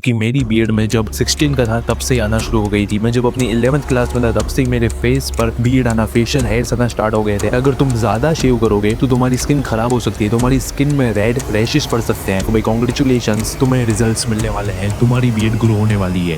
क्योंकि मेरी बियर्ड में जब 16 का था तब से आना शुरू हो गई थी। मैं जब अपनी 11th क्लास में था तब से मेरे फेस पर बियर्ड आना, फेशियल हेयर्स आना स्टार्ट हो गए थे। अगर तुम ज्यादा शेव करोगे तो तुम्हारी स्किन खराब हो सकती है, तुम्हारी स्किन में रेड रैशेस पड़ सकते हैं। तो भाई कॉन्ग्रेचुलेशंस, तुम्हें रिजल्ट्स मिलने वाले हैं, तुम्हारी बियर्ड ग्रो होने वाली है।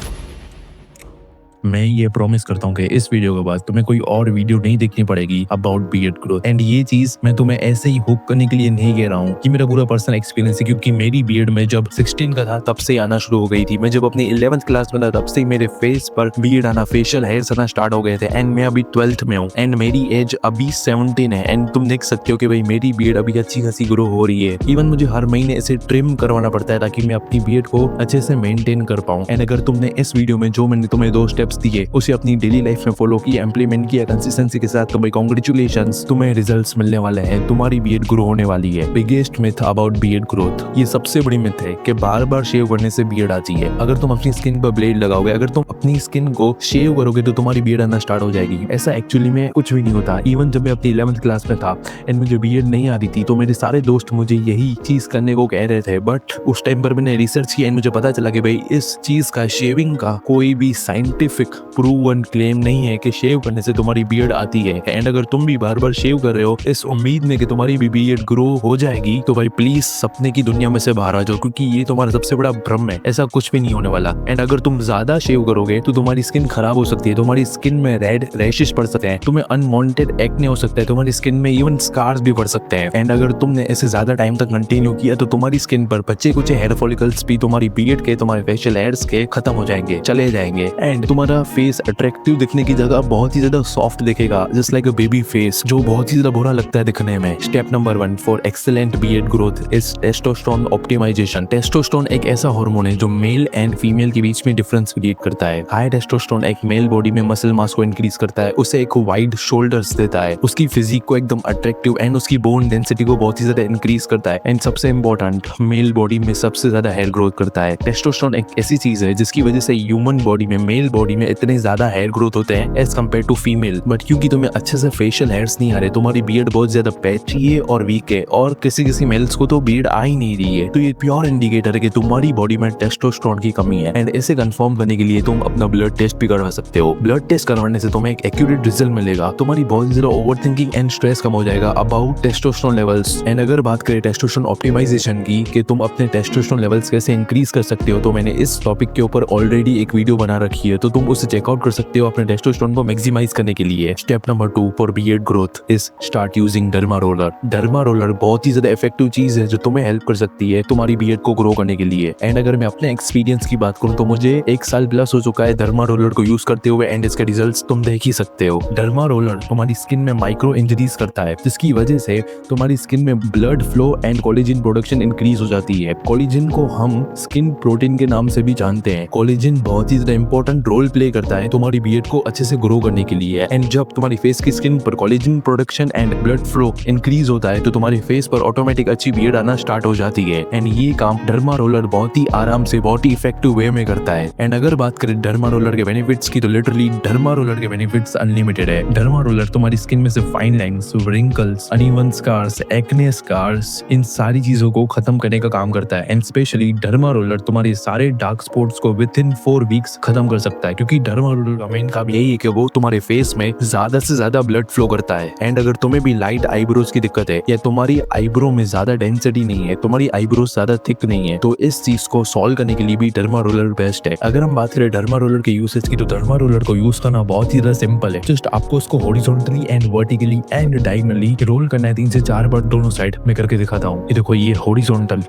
मैं ये प्रॉमिस करता हूँ कि इस वीडियो के बाद तुम्हें कोई और वीडियो नहीं देखनी पड़ेगी अबाउट बियर्ड ग्रोथ। एंड ये चीज मैं तुम्हें ऐसे ही हुक करने के लिए नहीं कह रहा हूँ कि मेरा पूरा पर्सनल एक्सपीरियंस है, क्योंकि मेरी बियर्ड में जब 16 का था तब से आना शुरू हो गई थी। मैं जब अपनी 11th क्लास में था तब से मेरे फेस पर बियर्ड आना, फेशियल हेयर्स आना स्टार्ट हो गए थे। एंड मैं अभी 12th में हूँ एंड मेरी एज अभी 17 है। एंड तुम देख सकते हो कि भाई मेरी बियर्ड अभी अच्छी खासी ग्रो हो रही है। इवन मुझे हर महीने इसे ट्रिम करवाना पड़ता है ताकि मैं अपनी बियर्ड को अच्छे से मेंटेन कर पाऊँ। एंड अगर तुमने इस वीडियो में जो मैंने तुम्हें 2 स्टेप्स दिए उसे अपनी डेली लाइफ में फॉलो किया, इंप्लीमेंट किया कंसिस्टेंसी के साथ, तो भाई कांग्रेचुलेशंस, तुम्हें रिजल्ट्स मिलने वाले हैं, तुम्हारी बियर्ड ग्रो होने वाली है। Biggest myth about beard growth, ये सबसे बड़ी मिथ है कि बार बार शेव करने से बियर्ड आती है। अगर तुम अपनी स्किन पर ब्लेड लगाओगे, अगर तुम अपनी स्किन को शेव करोगे तो तुम्हारी बियर्ड आना स्टार्ट हो जाएगी। ऐसा एक्चुअली में कुछ भी नहीं होता। इवन जब मैं अपनी 11th क्लास में था एंड मुझे बियर्ड नहीं आ रही थी तो मेरे सारे दोस्त मुझे यही चीज करने को कह रहे थे, बट उस टाइम पर मैंने रिसर्च किया एंड मुझे पता चला कि भाई इस चीज का, शेविंग का कोई भी साइंटिफिक प्रूवन क्लेम नहीं है कि शेव करने से तुम्हारी बियर्ड आती है। एंड अगर तुम भी बार बार शेव कर रहे हो इस उम्मीद में कि तुम्हारी भी बियर्ड ग्रो हो जाएगी, तो भाई प्लीज सपने की दुनिया में से बाहर आ जाओ, क्योंकि ये तुम्हारा सबसे बड़ा भ्रम है। ऐसा कुछ भी नहीं होने वाला। एंड अगर तुम ज्यादा शेव करोगे तो तुम्हारी स्किन खराब हो सकती है, तुम्हारी स्किन में रेड रैशेस पड़ सकते हैं, तुम्हें अनवांटेड एक्ने हो सकता है, तुम्हारी स्किन में इवन स्कार्स भी पड़ सकते हैं। एंड अगर तुमने ऐसे ज्यादा टाइम तक कंटिन्यू किया तो तुम्हारी स्किन पर बच्चे कुछ हेयर फॉलिकल्स भी तुम्हारी बियर्ड के, तुम्हारे फेशियल हेयर्स के खत्म हो जाएंगे, चले जाएंगे। एंड तुम्हारा फेस अट्रैक्टिव दिखने की जगह बहुत ही ज्यादा सॉफ्ट दिखेगा, just like a baby face, जो बहुत ही ज्यादा बुरा लगता है दिखने में। Step number 1 for excellent beard growth is testosterone optimization. Testosterone एक ऐसा हार्मोन है जो मेल एंड फीमेल के बीच में डिफरेंस क्रिएट करता है। हाई टेस्टोस्टेरोन एक मेल बॉडी में मसल मास को इंक्रीज करता है, उसे एक वाइड शोल्डर्स देता है, उसकी फिजिक को एकदम अट्रैक्टिव एंड उसकी बोन डेंसिटी को बहुत ही ज्यादा इंक्रीज करता है। एंड सबसे इंपॉर्टेंट, मेल बॉडी में सबसे ज्यादा हेयर ग्रोथ करता है। टेस्टोस्टेरोन एक ऐसी चीज है जिसकी वजह से ह्यूमन बॉडी में, मेल बॉडी में इतने ज्यादा हेयर ग्रोथ होते हैं as compare to female. But क्योंकि तुम्हें अच्छे से फेशियल हेयर्स नहीं आ रहे, तुम्हारी बियर्ड बहुत ज्यादा पैची है और वीक है, और किसी मेल्स को तो बियर्ड आ ही नहीं रही है, तो ये प्योर इंडिकेटर है कि तुम्हारी बॉडी में टेस्टोस्टेरोन की कमी है। एंड इसे कंफर्म करने के लिए तुम अपना ब्लड टेस्ट भी करवा सकते हो। ब्लड टेस्ट करवाने से तुम्हें एक एक्यूरेट रिजल्ट मिलेगा, तुम्हारी बहुत ज्यादा ओवरथिंकिंग एंड स्ट्रेस कम हो जाएगा अबाउट टेस्टोस्टेरोन लेवल्स। एंड अगर बात करें टेस्टोस्टेरोन ऑप्टिमाइजेशन की, कि तुम अपने टेस्टोस्टेरोन लेवल्स कैसे इंक्रीज कर सकते हो, तो मैंने इस टॉपिक के ऊपर ऑलरेडी एक वीडियो बना रखी है, तो तुम उसे चेकआउट कर सकते हो अपने टेस्टोस्टेरोन को मैक्सिमाइज करने के लिए। Step number 2 for beard growth is start using derma roller. Derma roller बहुत ही ज्यादा इफेक्टिव चीज है जो तुम्हें हेल्प कर सकती है तुम्हारी बियर्ड को ग्रो करने के लिए। एंड अगर मैं अपने एक्सपीरियंस की बात करूं तो मुझे 1 साल प्लस हो चुका है डर्मा रोलर को यूज करते हुए, एंड इसके रिजल्ट्स तुम देख ही सकते हो। डर्मा रोलर तुम्हारी स्किन में माइक्रो इंजरीज करता है, जिसकी वजह से तुम्हारी स्किन में blood flow and collagen production increase हो जाती है। कोलेजन को हम स्किन प्रोटीन के नाम से भी जानते हैं। कोलेजन बहुत ही ज्यादा इंपॉर्टेंट रोल प्ले करता है तुम्हारी बियर्ड को अच्छे से ग्रो करने के लिए। एंड जब तुम्हारी फेस की स्किन पर collagen production and blood flow increase होता है तो तुम्हारे फेस पर ऑटोमेटिक अच्छी बियर्ड आना स्टार्ट हो जाती है। एंड ये काम डर्मा रोलर बहुत ही आराम से, बहुत ही इफेक्टिव वे में करता है। एंड अगर बात करें डर्मा रोलर के बेनिफिट्स की, तो लिटरली डर्मा रोलर के बेनिफिट्स अनलिमिटेड है। डर्मा रोलर तुम्हारी स्किन में से fine lines, wrinkles, uneven scars, acne scars, इन सारी चीजों को खत्म करने का काम करता है। एंड स्पेशली डर्मा रोलर तुम्हारे सारे डार्क स्पॉट्स को विद इन 4 वीक्स खत्म कर सकता है, क्योंकि डर्मा रोलर का मेन काम यही है कि वो तुम्हारे फेस में ज्यादा से ज्यादा ब्लड फ्लो करता है। एंड अगर तुम्हें भी लाइट आईब्रोज की दिक्कत है, या तुम्हारी आईब्रो में ज्यादा डेंसिटी नहीं है, तुम्हारी आईब्रो ज्यादा थिक नहीं है, तो इस चीज को सॉल्व करने के लिए भी डर्मा रोलर बेस्ट है। अगर हम बात करें डर्मा रोलर के यूसेज की, तो डर्मा रोलर को यूज करना बहुत ही ज्यादा सिंपल है। जस्ट आपको उसको horizontally and vertically and diagonally roll करना है 3 से 4 बार दोनों साइड में करके दिखाता हूँ। ये देखो, ये हॉरिजॉन्टल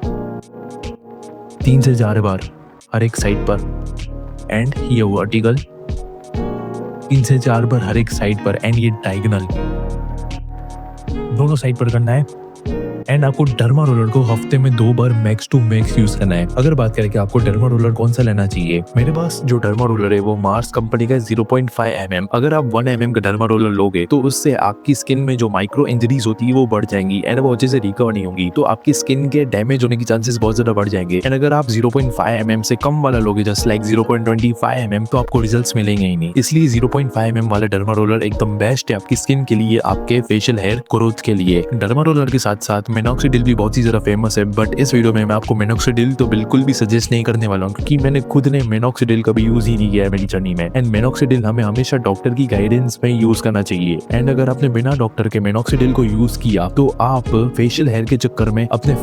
3 से 4 बार हर एक साइड पर, एंड ये वर्टिकल 3 से 4 बार हर एक साइड पर, एंड ये डायगोनल दोनों साइड पर करना है। एंड आपको डर्मा रोलर को हफ्ते में 2 बार मैक्स टू मैक्स यूज करना है। अगर बात करें कि आपको डर्मा रोलर कौन सा लेना चाहिए, मेरे पास जो डर्मा रोलर है वो मार्स कंपनी का 0.5 mm। अगर आप 1 mm का डर्मा रोलर लोगे तो उससे आपकी स्किन में जो माइक्रो इंजरीज होती है वो बढ़ जाएंगी, एंड वो अच्छे से रिकवर नहीं होंगी, तो आपकी स्किन के डैमेज होने की चांसेस बहुत ज्यादा बढ़ जाएंगे। एंड अगर आप 0.5 mm से कम वाला लोगे, जस्ट लाइक 0.25 mm, तो आपको रिजल्ट्स मिलेंगे ही नहीं। इसलिए 0.5 mm वाला डर्मा रोलर एकदम बेस्ट है आपकी स्किन के लिए, आपके फेशियल हेयर ग्रोथ के लिए। डर्मा रोलर के साथ साथ मिनोक्सिडिल भी बहुत ही ज़्यादा फेमस है, बट इस वीडियो में मैं आपको मिनोक्सिडिल तो बिल्कुल भी सजेस्ट नहीं करने वाला हूँ, क्योंकि मैंने खुद ने मिनोक्सिडिल कभी यूज़ ही नहीं किया है मेरी जर्नी में। एंड मिनोक्सिडिल हमें हमेशा डॉक्टर की गाइडेंस में यूज़ करना चाहिए। एंड अगर आपने बिना डॉक्टर के मिनोक्सिडिल को यूज़ किया तो आप फेशियल हेयर के चक्कर में अपने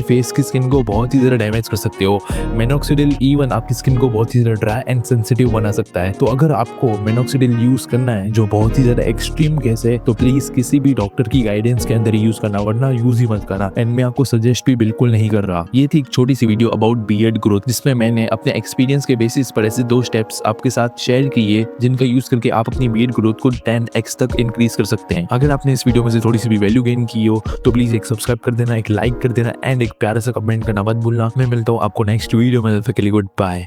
फेस की स्किन को बहुत ही ज़्यादा डैमेज कर सकते हो। मिनोक्सिडिल इवन आपकी स्किन को बहुत ही ज़्यादा ड्राई एंड सेंसिटिव बना सकता है। तो अगर आपको मिनोक्सिडिल यूज़ करना है जो बहुत ही ज़्यादा एक्सट्रीम केस है, तो प्लीज़ किसी भी डॉक्टर की गाइडेंस के अंदर यूज़ करना, वरना यूज़ ही मत करना। एंड मैं आपको सजेस्ट भी बिल्कुल नहीं कर रहा। ये थी एक छोटी सी वीडियो अबाउट बियर्ड ग्रोथ, जिसमें मैंने अपने एक्सपीरियंस के बेसिस पर ऐसे 2 स्टेप्स आपके साथ शेयर किए जिनका यूज़ करके आप अपनी बियर्ड ग्रोथ को 10x तक इंक्रीज कर सकते हैं। अगर आपने इस वीडियो में से थोड़ी सी भी वैल्यू गेन की हो तो प्लीज़ एक सब्सक्राइब कर देना, एक लाइक कर देना एंड एक प्यारा सा कमेंट करना मत भूलना। मैं मिलता हूँ आपको नेक्स्ट वीडियो में, तब तक के लिए गुड बाय।